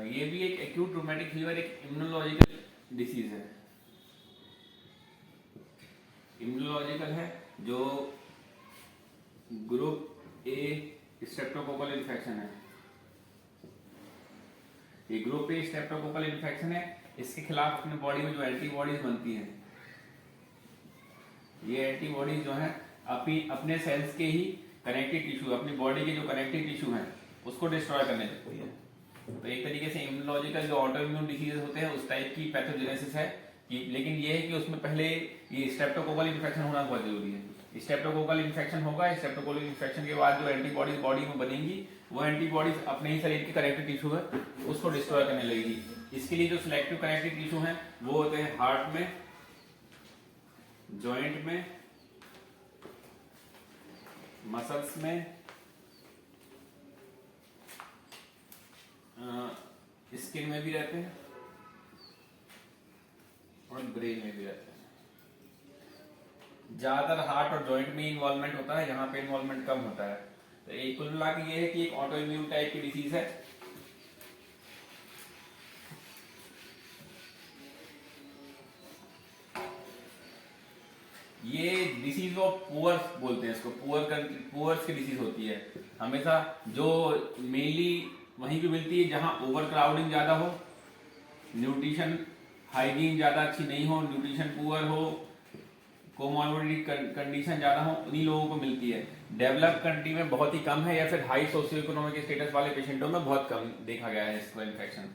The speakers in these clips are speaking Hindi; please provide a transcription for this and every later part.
ये भी एक एक्यूट रूमेटिक फीवर एक इम्यूनोलॉजिकल डिसीज है। इम्यूनोलॉजिकल है जो ग्रुप ए स्ट्रेप्टोकोकल इन्फेक्शन है। ये ग्रुप ए स्ट्रेप्टोकोकल इन्फेक्शन है। इसके खिलाफ अपने बॉडी में जो एंटीबॉडीज बनती हैं, ये एंटीबॉडीज जो है अपने सेल्स के ही कनेक्टिव टिश्यू, अपनी बॉडी के जो कनेक्टिव टिश्यू हैं उसको डिस्ट्रॉय करने लगती है। तो एक तरीके से इम्यूनोलॉजिकल जो ऑटो इम्यून डिसीजेस होते हैं उस टाइप की पैथोजेनेसिस है कि, लेकिन ये है कि उसमें पहले ये स्ट्रेप्टोकोकल इन्फेक्शन होना बहुत जरूरी है। स्ट्रेप्टोकोकल इन्फेक्शन होगा, स्ट्रेप्टोकोकल इन्फेक्शन के बाद जो एंटीबॉडीज बॉडी में बनेंगी वो एंटीबॉडीज अपने ही शरीर के कनेक्टिव टिश्यू है उसको डिस्ट्रॉय करने लगेगी। इसके लिए जो सिलेक्टिव कनेक्टिव टिश्यू है वो होते हैं हार्ट में, जॉइंट में, मसल्स में, स्किन में भी रहते हैं और ब्रेन में भी रहते हैं। ज्यादातर हार्ट और जॉइंट में इन्वॉल्वमेंट होता है, यहाँ पे इन्वॉल्वमेंट कम होता है। तो एक कुल मिला के ये है कि एक ऑटो इम्यून टाइप की डिसीज है। ये डिसीज ऑफ पुअर्स बोलते हैं इसको, पुअर्स की डिसीज होती है हमेशा, जो मेनली वहीं पे मिलती है जहां ओवर क्राउडिंग ज्यादा हो, न्यूट्रिशन हाइजीन ज्यादा अच्छी नहीं हो, न्यूट्रिशन पुअर हो, कोमॉर्बिडिटी कंडीशन ज्यादा हो, उन्हीं लोगों को मिलती है। डेवलप्ड कंट्री में बहुत ही कम है या फिर हाई सोशियो इकोनॉमिक स्टेटस वाले पेशेंटों में बहुत कम देखा गया है इसको इन्फेक्शन।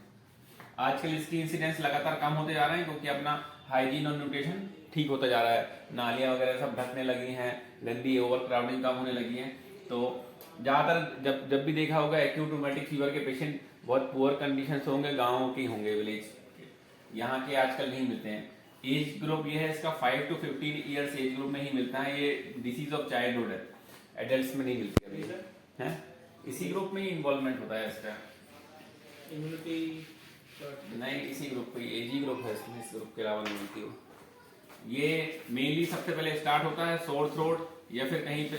आजकल इसकी इंसिडेंस लगातार कम होते जा रहे हैं क्योंकि अपना हाइजीन और न्यूट्रिशन ठीक होता जा रहा है, नालियां वगैरह सब ढकने लगी हैं, गंदी ओवर क्राउडिंग कम होने लगी है। तो ज्यादातर जब भी देखा होगा एक्यूट रूमेटिक फीवर के पेशेंट बहुत पुअर कंडीशन होंगे, गाँव के होंगे, विलेज के, यहाँ के आजकल नहीं मिलते हैं। एज ग्रुप ये है इसका 5 to 15 ईयर्स एज ग्रुप में ही मिलता है। ये डिसीज ऑफ चाइल्डहुड है, एडल्ट्स में नहीं मिलती अभी है। इसी ग्रुप में ही इन्वॉल्वमेंट होता है इसका, इम्यूनिटी नहीं इसी ग्रुप को, एज ही ग्रुप है इसमें, इस ग्रुप के अलावा नहीं मिलती हो। ये मेनली सबसे पहले स्टार्ट होता है सोर थ्रोट या फिर कहीं पे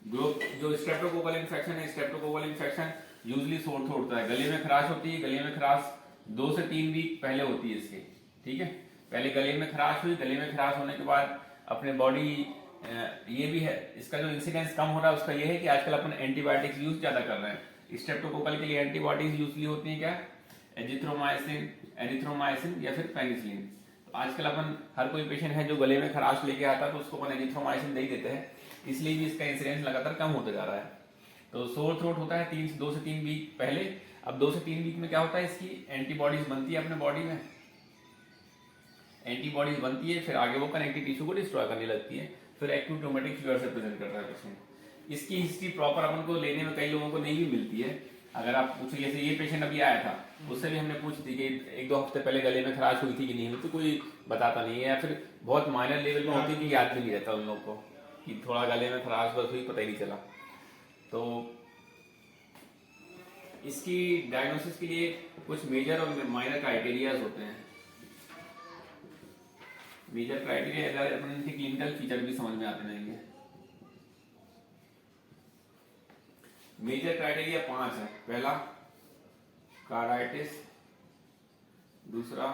ग्रुप जो स्ट्रेप्टोकोकल इन्फेक्शन है, streptococcal infection usually sore throat होता है। गले में खराश होती है, गले में खराश 2 से 3 वीक पहले होती है इसके, ठीक है। पहले गले में खराश हुई, गले में खराश होने के बाद अपने बॉडी, ये भी है इसका जो इंसिडेंस कम हो रहा है उसका ये है कि आजकल अपन एंटीबायोटिक्स यूज ज्यादा कर रहे हैं। स्ट्रेप्टोकोकल के लिए एंटीबॉडीज यूजली होती है क्या, एजिथ्रोमाइसिन, एरिथ्रोमाइसिन या फिर पेनिसिलिन। तो आजकल अपन हर कोई पेशेंट है जो गले में खराश लेके आता है तो उसको अपन एजिथ्रोमाइसिन दे ही देते हैं, इसलिए भी इसका इंसिडेंस लगातार कम होता जा रहा है। तो सोर थ्रोट होता है 2 से 3 वीक पहले। अब 2 से 3 वीक में क्या होता है, इसकी एंटीबॉडीज बनती है अपने बॉडी में, एंटीबॉडीज बनती है, फिर आगे वो कनेक्टिव टिश्यू को डिस्ट्रॉय करने लगती है, फिर एक्यूट रूमेटिक फीवर से प्रेजेंट करता है पेशेंट। इसकी हिस्ट्री प्रॉपर अपन को लेने में कई लोगों को नहीं भी मिलती है। अगर आप पूछो, जैसे ये पेशेंट अभी आया था, उससे भी हमने पूछी थी कि 1-2 हफ्ते पहले गले में खराश हुई थी कि नहीं हुई, तो कोई बताता नहीं है, या फिर बहुत माइनर लेवल में होती है कि याद भी नहीं रहता उन लोगों को कि थोड़ा गले में खराश बस हुई, पता ही नहीं चला। तो इसकी डायग्नोसिस के लिए कुछ मेजर और माइनर क्राइटेरियाज होते हैं। मेजर क्राइटेरिया अगर अपन इनके क्लिनिकल फीचर भी समझ में आते रहेंगे। मेजर क्राइटेरिया 5 है। पहला कार्डाइटिस, दूसरा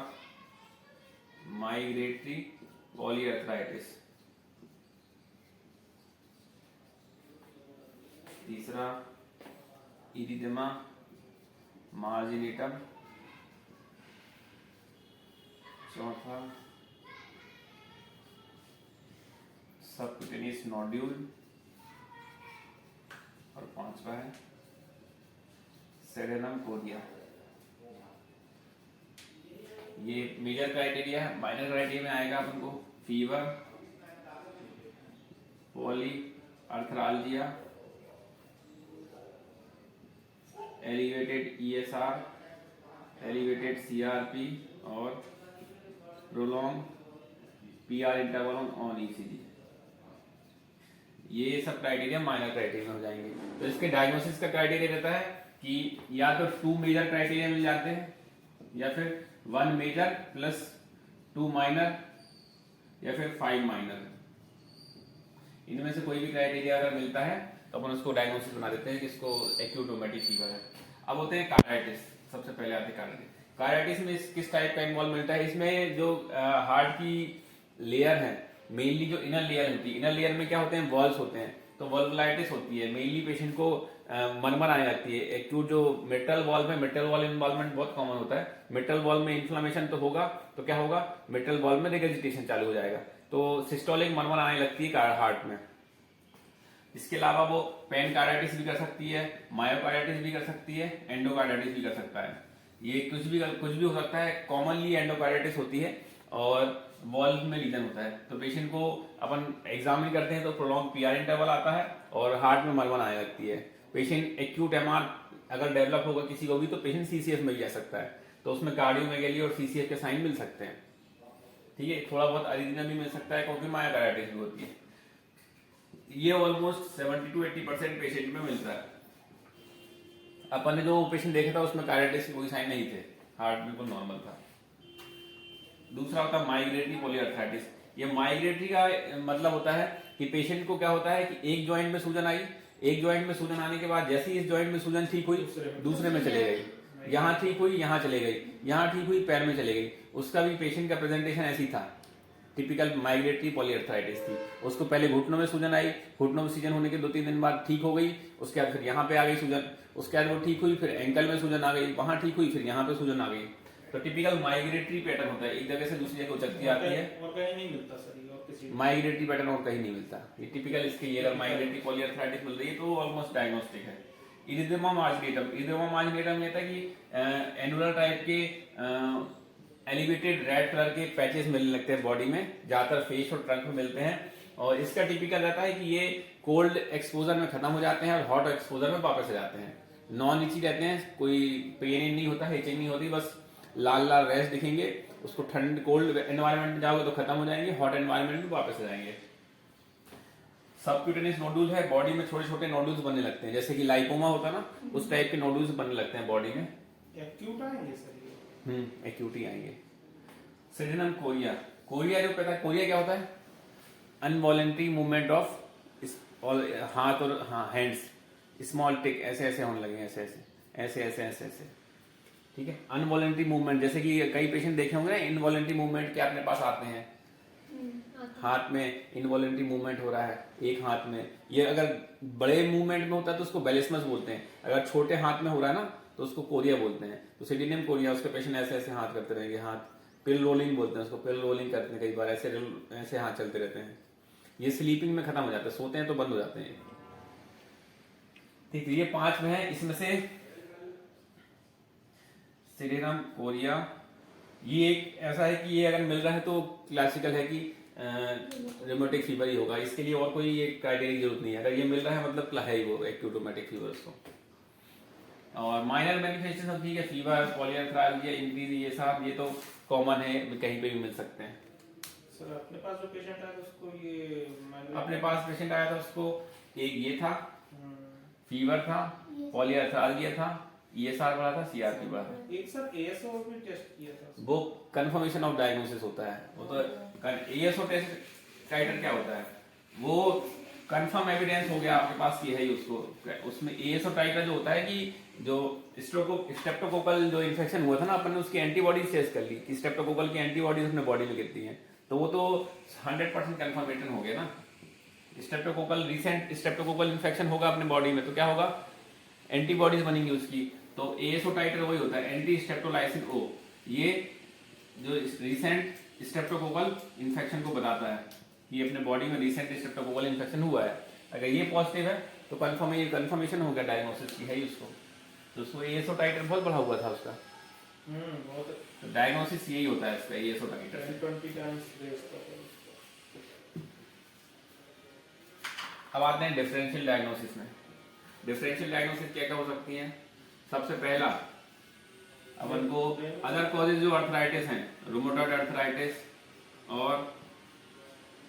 माइग्रेटरी पॉलीआर्थराइटिस, तीसरा इरिथेमा मार्जिनेटम, चौथा सबक्यूटेनियस नोड्यूल और 5वां है सेरेनम कोरिया। ये मेजर क्राइटेरिया है। माइनर क्राइटेरिया में आएगा अपन को fever, polyarthralgia, elevated ESR, elevated CRP और prolong PR interval on ECG. ये सब क्राइटेरिया माइनर क्राइटेरिया हो जाएंगे। तो इसके डायग्नोसिस का क्राइटेरिया रहता है कि या तो 2 मेजर क्राइटेरिया मिल जाते हैं या फिर 1 मेजर प्लस 2 माइनर या फिर 5 माइनर। इनमें से कोई भी क्राइटेरिया अगर मिलता है तो अपन उसको डायग्नोसिस बना देते हैं कि इसको एक्यूट रूमेटिक फीवर है। अब होते हैं कार्डाइटिस। सबसे पहले आते कार्डियाटिस। कार्डियाटिस में किस टाइप का इन्वॉल्वमेंट है? इसमें जो हार्ट की लेयर है, मेनली जो इनर लेयर होती है, इनर लेयर में क्या होते हैं, वॉल्व्स होते हैं, तो वॉल्वुलाइटिस होती है। मेनली पेशेंट को मरमर आने लगती है। एक्यूट जो मिट्रल वॉल्व है, मिट्रल वॉल्व इन्वॉल्वमेंट बहुत कॉमन होता है। मिट्रल वॉल्व में इन्फ्लेमेशन तो होगा, तो क्या होगा, मिट्रल वॉल्व में रिगर्जिटेशन चालू हो जाएगा, तो सिस्टोलिक मरमर आने लगती है हार्ट में। इसके अलावा वो पेनकार्डियाटिस भी कर सकती है, मायोकार्डियाटिस भी कर सकती है, एंडोकार्डियाटिस भी कर सकता है। ये कुछ भी हो सकता है। कॉमनली एंडोकार्डियाटिस होती है और वॉल्व में लीजन होता है। तो पेशेंट को अपन एग्जामिन करते हैं तो प्रोलॉन्ग पीआर इंटरवल आता है और हार्ट में मरमर आने लगती है। पेशेंट एक्यूट एमआर अगर डेवलप होगा किसी को भी, तो पेशेंट सीसीएफ में जा सकता है, तो उसमें कार्डियोमेगाली और सीसीएफ के साइन मिल सकते हैं। ठीक है, थोड़ा बहुत अरिथमिया भी मिल सकता है क्योंकि मायोकार्डियाटिस भी होती है। ये ऑलमोस्ट 70 to 80% पेशेंट में मिलता है। अपन ने जो पेशेंट देखा था उसमें कार्डियाटिस के कोई साइन नहीं थे, हार्ट बिल्कुल नॉर्मल था। दूसरा होता है माइग्रेटरी पॉलीआर्थराइटिस। ये माइग्रेटरी का मतलब होता है कि पेशेंट को क्या होता है कि एक जॉइंट में सूजन आई, एक जॉइंट में सूजन आने के बाद जैसे ही इस जॉइंट में सूजन ठीक हुई दूसरे में चले गई, यहाँ ठीक हुई यहाँ चले गई, यहाँ ठीक हुई पैर में चले गई। उसका भी पेशेंट का प्रेजेंटेशन ऐसी था, टिपिकल माइग्रेटरी पॉलीआर्थराइटिस थी। उसको पहले घुटनों में सूजन आई, घुटनों में सूजन होने के 2-3 दिन बाद ठीक हो गई, उसके बाद फिर यहाँ पे आ गई सूजन, उसके बाद वो ठीक हुई, फिर एंकल में सूजन आ गई, वहां ठीक हुई, फिर यहाँ पे सूजन आ गई। तो टिपिकल माइग्रेटरी पैटर्न होता है, एक जगह से दूसरी जगह उचकती आती है। और कहीं नहीं मिलता सर ये, और किसी माइग्रेटरी पैटर्न और कहीं नहीं मिलता। ये टिपिकल इसके लिए अगर माइग्रेटरी पॉलीआर्थराइटिस मिल रही है तो ऑलमोस्ट डायग्नोस्टिक है। इरिथमा मार्जिनेटम, इरिथमा मार्जिनेटम ये था कि एनुलर टाइप के एलिवेटेड रेड कलर के पैचेस मिलने लगते हैं बॉडी में, ज्यादातर फेस और ट्रंक में मिलते हैं। और इसका टिपिकल रहता है कि ये कोल्ड एक्सपोजर में खत्म हो जाते हैं और हॉट एक्सपोजर में वापस आ जाते हैं। नॉन इची रहते हैं, कोई पेन नहीं होता, हिचिंग नहीं होती, बस लाल लाल रैश दिखेंगे। उसको ठंड कोल्ड एनवायरनमेंट में जाओगे तो खत्म हो जाएंगे, हॉट एनवायरनमेंट में वापस आ जाएंगे। सबक्यूटेनियस नोडुल है, बॉडी में छोटे छोटे नोडुल्स बनने लगते हैं, जैसे कि लाइपोमा होता है ना, उस टाइप के नोडुल्स बनने लगते हैं बॉडी में। एक्यूट आएंगे सर ये? एक्यूट ही आएंगे। सिडेनम कोरिया, कोरिया जो पता है कोरिया क्या होता है, अनवॉलेंट्री मूवमेंट ऑफ हाथ और हैंड्स, स्मॉल टिक ऐसे ऐसे होने लगे, ऐसे ऐसे ऐसे ऐसे ऐसे ऐसे। ठीक है, अनवॉलेंट्री मूवमेंट, जैसे कि कई पेशेंट देखे होंगे ना, इनवॉलेंट्री मूवमेंट के अपने पास आते हैं, हाथ में इनवॉलेंट्री मूवमेंट हो रहा है एक हाथ में। ये अगर बड़े मूवमेंट में होता है तो उसको बेलिस्मस बोलते हैं, अगर छोटे हाथ में हो रहा है ना तो उसको कोरिया बोलते हैं। तो सिडेनियम कोरिया, उसके पेशेंट ऐसे ऐसे हाथ करते रहेंगे, हाथ पिल रोलिंग बोलते हैं उसको, पिल रोलिंग करते हैं, कई बार ऐसे ऐसे हाथ चलते रहते हैं। ये स्लीपिंग में खत्म हो जाता है, सोते हैं तो बंद हो जाते हैं। ठीक है, ये 5 में है। इसमें से सिडेनम कोरिया ये एक ऐसा है कि ये अगर मिल रहा है तो क्लासिकल है कि रिमोटिक फीवर ही होगा, इसके लिए और कोई ये क्राइटेरिया की जरूरत नहीं है। अगर ये मिल रहा है मतलब है ही वो एक्यूट रोमेटिक फीवर उसको। और माइनर मैनिफेस्टेशन ठीक है, फीवर, पॉलीआर्थराइटिस, इंक्रीज, ये सब ये तो कॉमन है, कहीं पे भी मिल सकते हैं। सर अपने पास जो पेशेंट आया था उसको ये अपने पास पेशेंट आया था, उसको एक ये था, फीवर था, पॉलीआर्थराइटिस था, ईएसआर बढ़ा था, सीआरपी बढ़ा था। एक सर एएसओ भी टेस्ट किया था, वो कंफर्मेशन ऑफ डायग्नोसिस होता है। वो तो एएसओ टेस्ट टाइटर क्या होता है, वो कंफर्म एविडेंस हो गया आपके पास कि है ही उसको। उसमें एएसओ टाइटर जो होता है कि जो स्ट्रेप्टोकोकल जो इन्फेक्शन हुआ था ना, अपन ने उसकी एंटीबॉडीज टेस्ट कर ली कि स्ट्रेप्टोकोकल की एंटीबॉडीज अपने बॉडी में कितनी है, तो वो तो 100% कंफर्मेशन हो गया ना। स्ट्रेप्टोकोकल रीसेंट स्ट्रेप्टोकोकल इन्फेक्शन होगा अपने बॉडी में तो क्या होगा, एंटीबॉडीज बनेंगी उसकी। तो एएसओ टाइटर वही होता है, एंटी स्ट्रेप्टोलाइसिन ओ। ये जो रिसेंट स्ट्रेप्टोकोकल इन्फेक्शन को बताता है कि अपने बॉडी में रिसेंट स्ट्रेप्टोकोकल इन्फेक्शन हुआ है। अगर ये पॉजिटिव है तो कंफर्मेशन हो गया डायग्नोसिस की है ही उसको। तो उसको एएसओ टाइटर बहुत बढ़ा हुआ था उसका, बहुत तो डायग्नोसिस यही होता है इसका, एएसओ टाइटर। 20 टाइम्स रेस था। अब आते हैं डिफरेंशियल डायग्नोसिस में। डिफरेंशियल डायग्नोसिस क्या क्या हो सकती है? सबसे पहला अपन को अदर कॉजेज जो अर्थराइटिस हैं, रूमेटॉइड अर्थराइटिस और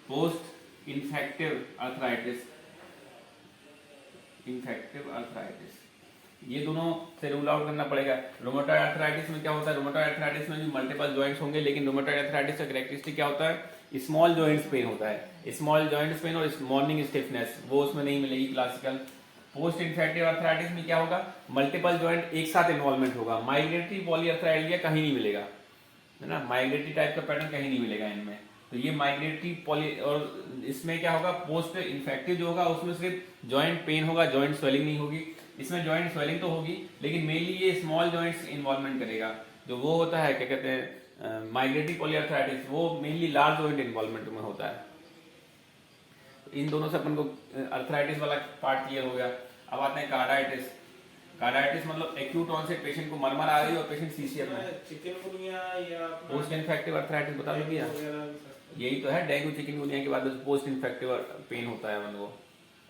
पोस्ट इन्फेक्टिव अर्थराइटिस, ये दोनों से रूल आउट करना पड़ेगा। रूमेटॉइड अर्थराइटिस में क्या होता है, रूमेटॉइड अर्थराइटिस में भी मल्टीपल जॉइंट्स होंगे, लेकिन रूमेटॉइड अर्थराइटिस का कैरेक्टरिस्टिक क्या होता है, स्मॉल जॉइंट्स पेन होता है। स्मॉल जॉइंट्स पेन और मॉर्निंग स्टिफनेस वो उसमें नहीं मिलेगी क्लासिकल। पोस्ट इन्फेक्टिव अर्थराइटिस में क्या होगा, मल्टीपल जॉइंट एक साथ इन्वॉल्वमेंट होगा। माइग्रेटरी पॉलीआर्थराइडिया कहीं नहीं मिलेगा, है ना, माइग्रेटरी टाइप का पैटर्न कहीं नहीं मिलेगा इनमें। तो ये माइग्रेटरी पॉली, और इसमें क्या होगा, पोस्ट इन्फेक्टिव जो होगा उसमें सिर्फ जॉइंट पेन होगा, जॉइंट स्वेलिंग नहीं होगी। इसमें जॉइंट स्वेलिंग तो होगी, लेकिन मेनली ये स्मॉल जॉइंट्स इन्वॉल्वमेंट करेगा। जो वो होता है क्या कहते हैं माइग्रेटरी पॉलीआर्थराइटिस, वो मेनली लार्ज जॉइंट इन्वॉल्वमेंट में होता है। इन दोनों से अपन को अर्थराइटिस वाला पार्ट क्लियर हो गया। अब आते हैं कार्डाइटिस। कार्डाइटिस मतलब एक्यूट ऑनसेट, पेशेंट को मरमर आ रही है और पेशेंट सीसीएफ में। चिकनगुनिया या पोस्ट इन्फेक्टिव अर्थराइटिस बता दो भैया, यही तो है। डेंगू चिकनगुनिया के बाद पोस्ट इन्फेक्टिव पेन होता है अपन को।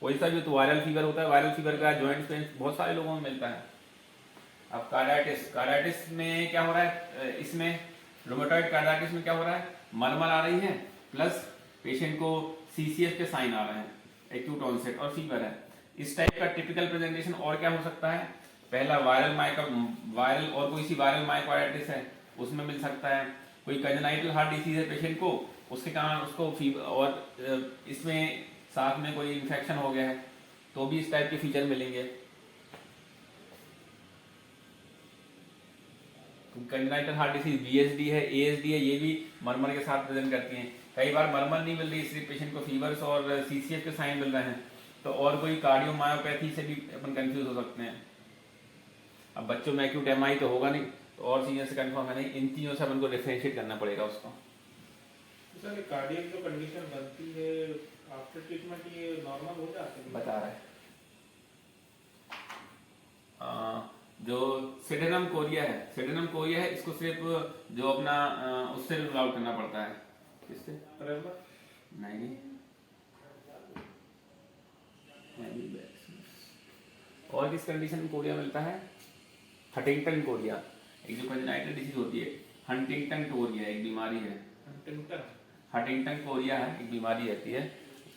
कोई सा भी तो वायरल फीवर होता है, वायरल फीवर का जॉइंट पेन बहुत सारे लोगों में मिलता है। अब कार्डाइटिस, कार्डाइटिस में क्या हो रहा है, इसमें रूमेटॉइड कार्डाइटिस में क्या हो रहा है, मरमर आ रही है प्लस पेशेंट को सीसीएफ के साइन आ रहे हैं, एक्यूट ऑनसेट और फीवर है। इस टाइप का टिपिकल प्रेजेंटेशन और क्या हो सकता है, पहला वायरल और कोई सी वायरल मायोकार्डाइटिस है उसमें मिल सकता है। कोई कंजेनाइटल हार्ट डिसीज है पेशेंट को, उसके कारण उसको फीवर, और इसमें साथ में कोई इन्फेक्शन हो गया है तो भी इस टाइप के फीचर मिलेंगे। कंजेनाइटल हार्ट डिसीज बीएसडी है, एएसडी है, ये भी मरमर के साथ प्रेजेंट करती हैं। कई बार मरमर नहीं मिल रही, इसलिए पेशेंट को फीवर्स और सीसीएफ के साइन मिल रहे हैं। तो और कोई कार्डियोमायोपैथी से भी अपन कंफ्यूज हो सकते हैं। अब बच्चों में एक्यूट एमआई तो होगा नहीं, तो और चीज़ों से कंफर्म है नहीं, इन चीज़ों से अपन को डिफरेंशिएट करना पड़ेगा उसको। सर कार्डियक जो कंडीशन बनती है आफ्टर ट्रीटमेंट, ये नॉर्मल हो जाते हैं बता रहा है जो सेडेनम कोरिया है, सेडेनम कोरिया है, इसको सिर्फ जो अपना उससे रूल आउट करना पड़ता है। किससे? नहीं, और किस कंडीशन में कोरिया मिलता है, हंटिंगटन कोरिया, एक जो कंजेनाइटल डिसीज होती है, हंटिंगटन कोरिया एक बीमारी है। हंटिंगटन कोरिया है एक बीमारी रहती है,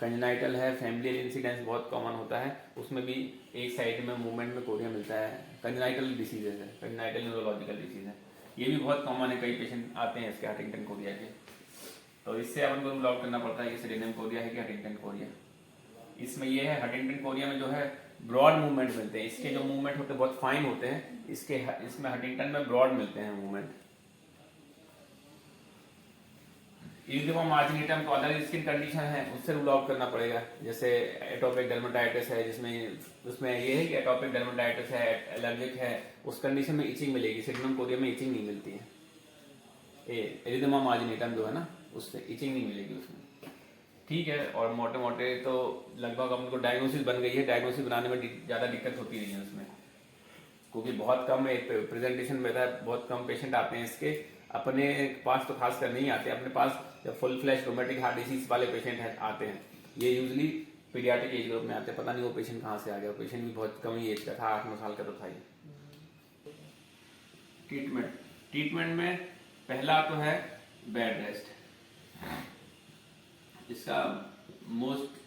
कंजेनाइटल है, फैमिली इंसिडेंस बहुत कॉमन होता है, उसमें भी एक साइड में मूवमेंट में कोरिया मिलता है। कंजेनाइटल डिसीज है, कंजेनाइटल न्यूरोलॉजिकल डिसीज है, ये भी बहुत कॉमन है, कई पेशेंट आते हैं इसके हंटिंगटन कोरिया के। तो इससे अपन को रूल आउट करना पड़ता है कि सेडेनम कोरिया है कि हंटिंगटन कोरिया। इसमें ये है हंटिंगटन कोरिया में जो है ब्रॉड मूवमेंट मिलते हैं, इसके जो मूवमेंट होते हैं बहुत फाइन होते हैं, इसमें हंटिंगटन में ब्रॉड मिलते हैं मूवमेंट। इरिथमा मार्जिनेटम तो अदर स्किन कंडीशन है, उससे रूल आउट करना पड़ेगा। जैसे एटोपिक डर्मेटाइटिस है, जिसमें उसमें ये है कि एटोपिक डर्मेटाइटिस है, एलर्जिक है, उस कंडीशन में इचिंग मिलेगी। सेडेनम कोरिया में इचिंग नहीं मिलती है। इरिथमा मार्जिनेटम जो है ना, उससे इचिंग नहीं मिलेगी उसमें। ठीक है, और मोटे मोटे तो लगभग हमको डायग्नोसिस बन गई है, डायग्नोसिस बनाने में ज़्यादा दिक्कत होती नहीं है उसमें, क्योंकि बहुत कम प्रेजेंटेशन में था, बहुत कम पेशेंट आते हैं इसके। अपने पास तो खासकर नहीं आते, अपने पास जब full flash rheumatic heart disease वाले पेशेंट आते हैं, ये यूजली पीडियाट्रिक एज ग्रुप में आते हैं। पता नहीं वो पेशेंट कहाँ से आ गया, पेशेंट भी बहुत कम ही एज का था, 8-9 साल का तो था ही। ट्रीटमेंट में पहला तो है बेड रेस्ट, इसका मोस्ट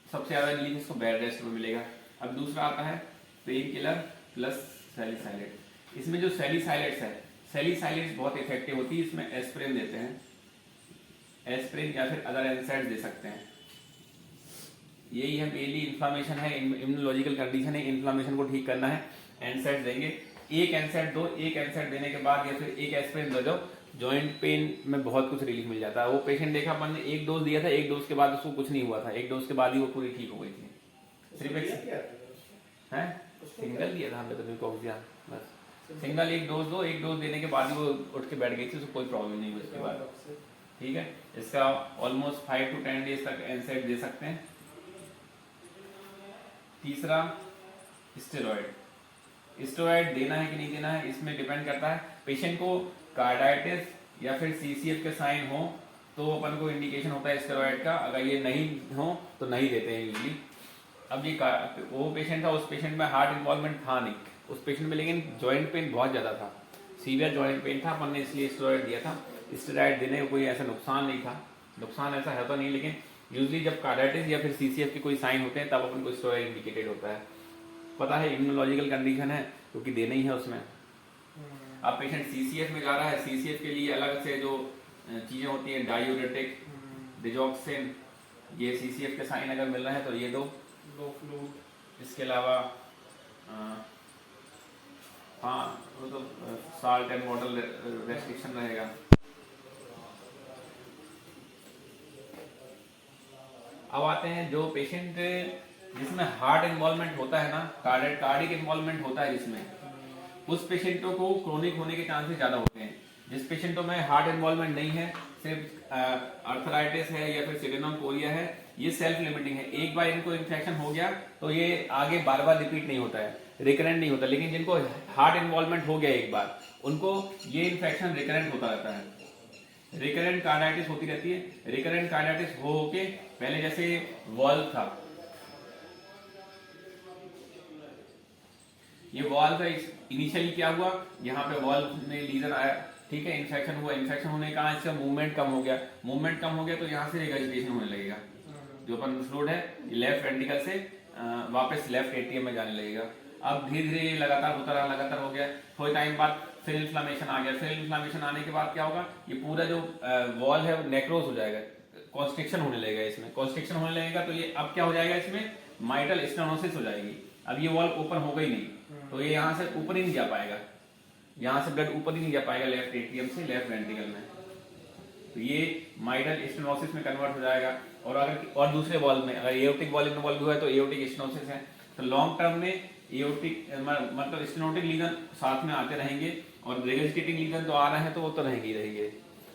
सबसे ज़्यादा रिलीफ इसको बेड रेस्ट में मिलेगा। अब दूसरा आता है पेन किलर प्लस सैलिसाइलेट। इसमें जो सैलिसाइलेट्स है, सैलिसाइलेट्स बहुत इफेक्टिव होती है, इसमें एस्प्रिन देते हैं, एस्प्रिन या फिर अदर एनसाइड्स दे सकते हैं। यही है मेनली, इन्फ्लामेशन है, इम्यूनोलॉजिकल कंडीशन है, इन्फ्लामेशन को ठीक करना है, एनसाइड्स देंगे। एक एनसाइड दो, एक एनसाइड देने के बाद या फिर एक एस्प्रिन दे दो, जॉइंट पेन में बहुत कुछ रिलीफ मिल जाता है। वो पेशेंट देखा अपन ने, एक डोज दिया था, एक डोज के बाद उसको कुछ नहीं हुआ था, एक डोज के बाद ही वो पूरी ठीक हो गई थी। सिर्फ है सिंगल दिया था हमने तो म्यूकोक्सिया, बस सिंगल एक डोज दो, एक डोज देने के बाद ही वो उठ के बैठ गई थी, उसको कोई प्रॉब्लम नहीं हुई उसके बाद। ठीक है, इसका ऑलमोस्ट 5 to 10 डेज तक एनसाइड दे सकते हैं। तीसरा स्टेरॉइड, स्टेरॉइड देना है कि नहीं देना है, इसमें डिपेंड करता है। पेशेंट को कार्डाइटिस या फिर सीसीएफ के साइन हो तो अपन को इंडिकेशन होता है स्टेरॉइड का, अगर ये नहीं हो तो नहीं देते हैं यूजली। अब ये वो पेशेंट था, उस पेशेंट में हार्ट इन्वॉल्वमेंट था नहीं उस पेशेंट में, लेकिन जॉइंट पेन बहुत ज़्यादा था, सीवियर जॉइंट पेन था, अपन ने इसलिए स्टेरॉइड दिया था। स्टेरॉइड देने का कोई ऐसा नुकसान नहीं था, नुकसान ऐसा होता नहीं, लेकिन यूजली जब कार्डाइटिस या फिर सीसीएफ के कोई साइन होते हैं तब अपन को स्टेरॉइड इंडिकेटेड होता है। पता है इम्यूनोलॉजिकल कंडीशन है क्योंकि देना ही है उसमें। अब पेशेंट सीसीएफ में जा रहा है, सीसीएफ के लिए अलग से जो चीज़ें होती हैं, डायूरेटिक, डिजॉक्सिन, ये सीसीएफ के साइन अगर मिल रहे हैं तो ये दो। लो फ्लूइड, इसके अलावा हाँ वो तो साल्ट एंड वाटर रेस्ट्रिक्शन रहेगा। अब आते हैं जो पेशेंट जिसमें हार्ट इन्वॉल्वमेंट होता है ना, कार्डिक इन्वॉल्वमेंट होता है जिसमें, उस पेशेंटों को क्रोनिक होने के चांसेस ज्यादा होते हैं। जिस पेशेंटों में हार्ट इन्वॉल्वमेंट नहीं है, सिर्फ अर्थराइटिस है या फिर सिडेनम कोरिया है, ये सेल्फ लिमिटिंग है, एक बार इनको इन्फेक्शन हो गया तो ये आगे बार बार रिपीट नहीं होता है, रिकरेंट नहीं होता। लेकिन जिनको हार्ट इन्वॉल्वमेंट हो गया एक बार, उनको ये इन्फेक्शन रिकरेंट होता रहता है, रिकरेंट कार्डाइटिस होती रहती है। रिकरेंट कार्डाइटिस हो के पहले जैसे वॉल्व था, ये वॉल्व का इनिशियली क्या हुआ, यहाँ पे वॉल्व में लीजन आया, ठीक है, इन्फेक्शन हुआ, इन्फेक्शन होने के कारण इसका मूवमेंट कम हो गया, मूवमेंट कम हो गया तो यहाँ से रिगर्जिटेशन होने लगेगा, जो अपन फ्लूइड है लेफ्ट वेंट्रिकल से वापस लेफ्ट एट्रियम में जाने लगेगा। अब धीरे धीरे लगातार होता रहा, लगातार हो गया, थोड़े टाइम बाद फिर इन्फ्लामेशन आ गया, फिर इन्फ्लामेशन आने के बाद क्या होगा, ये पूरा जो वॉल है वो नेक्रोज हो जाएगा, कॉन्स्ट्रिक्शन होने लगेगा, इसमें कॉन्स्ट्रिक्शन होने लगेगा तो ये अब क्या हो जाएगा, इसमें माइटल स्टेनोसिस हो जाएगी। अब ये वॉल ओपन हो गई नहीं तो ये यहाँ से ऊपर ही नहीं जा पाएगा, यहाँ से ब्लड ऊपर ही नहीं जा पाएगा लेफ्ट एट्रियम से लेफ्ट वेंट्रिकल में, तो ये माइटल स्टेनोसिस में कन्वर्ट हो जाएगा। और अगर और दूसरे वॉल में अगर एओर्टिक वॉल इन्वॉल्व हुआ है तो एओर्टिक स्टेनोसिस है। तो लॉन्ग टर्म में एओर्टिक मतलब स्टेनोटिक लीजन साथ में आते रहेंगे और रेगस्टेटिंग लीजन तो आ रहे हैं तो वो तो रहेंगे ही रहेंगे।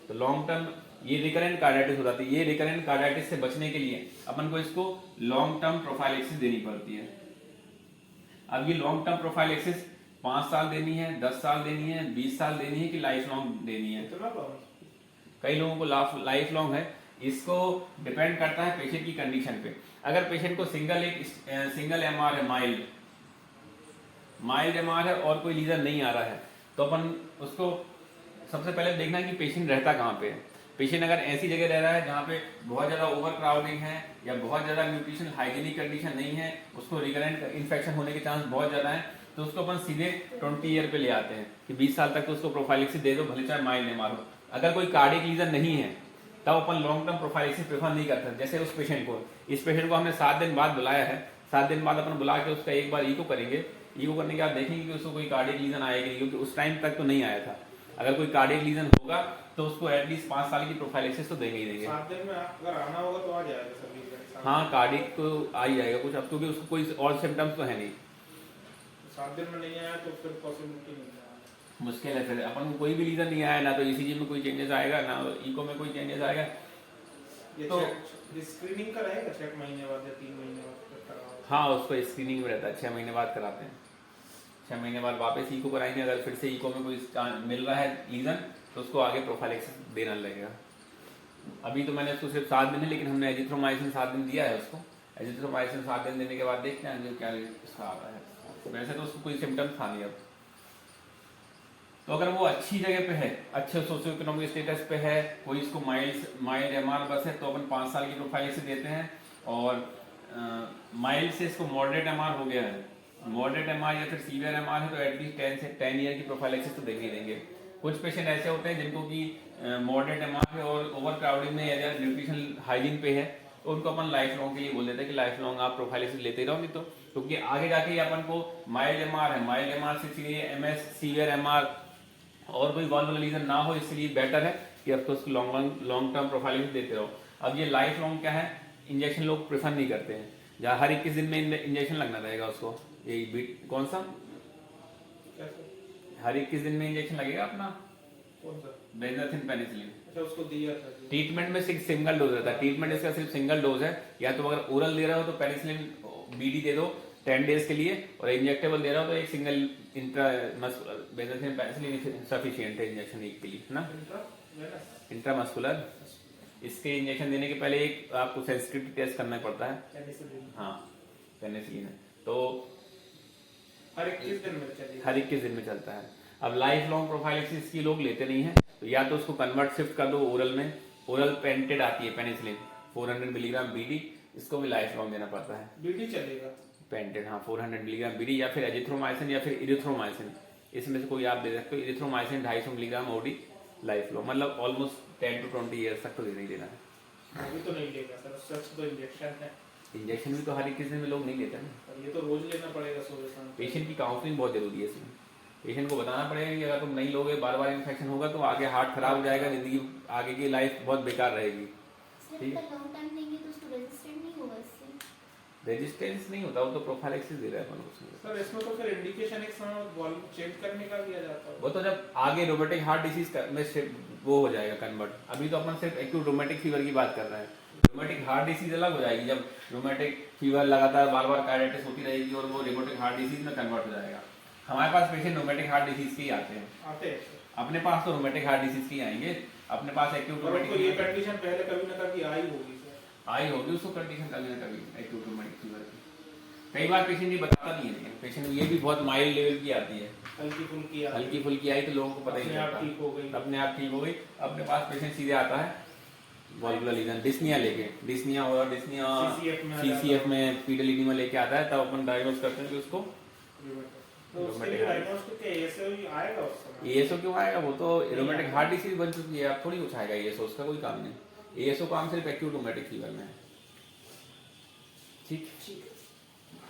तो लॉन्ग टर्म ये रिकरेंट कार्डाइटिस हो जाती है। ये रिकरेंट कार्डाइटिस से बचने के लिए अपन को इसको लॉन्ग टर्म प्रोफाइलेक्सिस देनी पड़ती है। अब ये लॉन्ग टर्म प्रोफाइलेक्सिस 5 साल देनी है, 10 साल देनी है, 20 साल देनी है कि लाइफ लॉन्ग देनी है। कई लोगों को लाइफ लॉन्ग है, इसको डिपेंड करता है पेशेंट की कंडीशन पे। अगर पेशेंट को सिंगल एमआर है, माइल्ड एमआर है और कोई लीजन नहीं आ रहा है तो अपन उसको सबसे पहले देखना है कि पेशेंट रहता कहाँ पे है। पेशेंट अगर ऐसी जगह रह रहा है जहाँ पे बहुत ज्यादा ओवर क्राउडिंग है या बहुत ज्यादा न्यूट्रिशन हाइजीनिक कंडीशन नहीं है, उसको रिकरेंट इन्फेक्शन होने के चांस बहुत ज्यादा है, तो उसको अपन सीधे 20 ईयर पे ले आते हैं कि 20 साल तक तो उसको प्रोफाइलेक्सिस दे दो, भले चाहे माइल्ड एमआर हो। अगर कोई कार्डिक लीजन नहीं है तब अपन लॉन्ग टर्म प्रोफाइलेक्सिस प्रेफर नहीं करते। जैसे इस पेशेंट को हमने 7 दिन बाद बुलाया है, 7 दिन बाद अपन बुला के उसका एक बार ईको करेंगे, ईको करने के बाद देखेंगे कि उसको कोई कार्डिक लीजन आएगा, क्योंकि उस टाइम तक तो नहीं आया था। अगर कोई कार्डिक लीजन होगा तो उसको एटलीस्ट 5 साल की प्रोफाइलेक्सिस तो देंगे ही देंगे। 7 दिन में अगर आना होगा तो आ जाएगा सभी। हाँ कार्डिक तो आ ही जाएगा कुछ, अब क्योंकि उसको कोई और सिम्टम्स तो है नहीं। 7 दिन में नहीं आया तो फिर पॉसिबिलिटी नहीं है, मुश्किल है। फिर अपन को कोई भी रीजन नहीं आया, ना तो ईसीजी में कोई चेंजेस आएगा, ना इको में कोई चेंजेस आएगा। ये तो स्क्रीनिंग का रहेगा 6 महीने बाद या 3 महीने बाद? हाँ उसको स्क्रीनिंग में रहता है, 6 महीने बाद कराते हैं, 6 महीने बाद वापस इको कराएंगे। अगर फिर से इको में कोई मिल रहा है लीजन तो उसको आगे प्रोफाइलेक्सिस देना लगेगा। अभी तो मैंने उसको सिर्फ 7 दिन है, लेकिन हमने एजिथ्रोमाइसिन 7 दिन दिया है उसको। एजिथ्रोमाइसिन 7 दिन देने के बाद देखते हैं क्या उसका आता है। वैसे तो उसको कोई सिम्टम्स था नहीं अब। तो अगर वो अच्छी जगह पे है, अच्छे सोशियो इकोनॉमिक स्टेटस पे है, कोई इसको माइल्ड एमआर बस है, तो अपन 5 साल की प्रोफाइलेक्सिस देते हैं। और माइल्ड से इसको मॉडरेट एमआर हो गया है, मॉडरेट एमआर या फिर सीवियर एमआर है, तो एटलीस्ट 10 ईयर की प्रोफाइलेक्सिस तो देंगे ही देंगे। कुछ पेशेंट ऐसे होते हैं जिनको कि मॉडरेट एमआर है और ओवर क्राउडिंग में या न्यूट्रिशन हाइजीन पे है, तो उनको अपन लाइफ लॉन्ग के लिए बोल देते हैं कि लाइफ लॉन्ग आप प्रोफाइलेक्सिस लेते रहो, नहीं तो क्योंकि आगे जाके अपन को माइल्ड एमआर है, माइल्ड एमआर से इसलिए एमएस सीवियर एमआर और कोई वाल्वुलर लीजन ना हो, इसलिए बेटर है कि आपको उसको लॉन्ग टर्म प्रोफाइलिंग देते रहो। अब ये लाइफ लॉन्ग क्या है, इंजेक्शन लोग प्रेफर नहीं करते हैं, जहाँ हर 21 दिन में इंजेक्शन लगना रहेगा उसको। यही बीट कौन सा, हर 21 दिन में इंजेक्शन लगेगा अपना, कौन सा? Benzathine penicillin. अच्छा उसको दिया था ट्रीटमेंट में सिर्फ सिंगल डोज रहता है, ट्रीटमेंट इसका सिर्फ सिंगल डोज है। या तो अगर ओरल दे रहे हो तो पेनिसिलिन बीडी दे दो 10 डेज के लिए, और इंजेक्टेबल दे रहा हो तो एक single intramuscular benzathine penicillin sufficient है इंजेक्शन एक के लिए, है ना। इंट्रामस्कुलर इसके इंजेक्शन देने के पहले एक आपको सेंसिटिविटी टेस्ट करना पड़ता है। हाँ पेनिसिलिन है तो हर 21 दिन में चलेगा, हर 21 दिन में चलता है। अब लाइफ लॉन्ग प्रोफाइलेक्सिस की लोग लेते नहीं है, तो या तो उसको कन्वर्ट शिफ्ट कर दो ओरल में, ओरल पेंटेड आती है पेनिसिलिन 400 मिलीग्राम बीडी, इसको भी लाइफ लॉन्ग देना पड़ता है। बीडी चलेगा पेंटेड, हाँ 400 मिलीग्राम बीडी, या फिर एजिथ्रोमाइसिन या फिर इरिथ्रोमाइसिन, इसमें से कोई आप दे सकते हो। Erythromycin 250 milligram OD life long, मतलब ऑलमोस्ट 10 to 20 ईयर्स तक तो देना ही देना है। अभी तो नहीं लेगा सर, सच तो इंजेक्शन है। इंजेक्शन भी तो हर एक किसी में लोग नहीं लेते ना। और ये तो रोज लेना पड़ेगा सुबह शाम। पेशेंट की काउंसलिंग बहुत जरूरी है इसमें। पेशेंट को बताना पड़ेगा कि अगर तुम नहीं लोगे, बार बार इन्फेक्शन होगा तो आगे हार्ट खराब हो जाएगा, जिंदगी आगे की लाइफ बहुत बेकार रहेगी। ठीक है, लॉन्ग टाइम लेंगे तो उसको रेजिस्टेंट नहीं होगा इससे। रेजिस्टेंस नहीं होता, वो तो प्रोफाइलेक्सिस दे रहा है अपन उसमें। सर इसमें तो फिर इंडिकेशन एक समय वॉल्यूम चेंज करने का दिया जाता है। वो तो जब आगे रोमेटिक हार्ट डिसीज में वो हो जाएगा कन्वर्ट। अभी तो अपन सिर्फ एक्यूट रोमेटिक फीवर की बात कर रहे हैं। रोमेटिक हार्ट डिसीज अलग हो जाएगी जब रोमेटिक फीवर लगातार बार बार कार्डिटिस होती रहेगी और वो रोमेटिक हार्ट डिसीज में कन्वर्ट हो जाएगा। हमारे पास पेशेंट रोमेटिक हार्ट डिसीज के ही आते हैं। अपने पास तो रोमेटिक हार्ट डिसीज के ही आएंगे, अपने पास एक्यूट तो रोमेटिक ये कंडीशन पहले कभी ना कभी आई होगी सर। आई होगी उसको कंडीशन कभी ना कभी एक्यूट रोमेटिक फीवर की। कई बार पेशेंट ये बताता नहीं है, लेकिन पेशेंट ये भी बहुत माइल्ड लेवल की आती है, हल्की फुल्की आई तो लोगों को पता ही नहीं चलता, ठीक हो गई, अपने आप ठीक हो गई। अपने पास पेशेंट सीधे आता है वॉल्वुलर लीजन डिस्निया लेके, डिस्निया और डिस्निया सीसीएफ में पीडल एडिमा लेके आता है, तब अपन डायग्नोस करते हैं कि उसको एएसओ क्यों आएगा। वो तो रोमेटिक हार्ट डिसीज बन चुकी है, अब थोड़ी कुछ आएगा एएसओ, उसका कोई काम नहीं। एएसओ काम सिर्फ एक्यूट रोमेटिक फीवर में है। ठीक।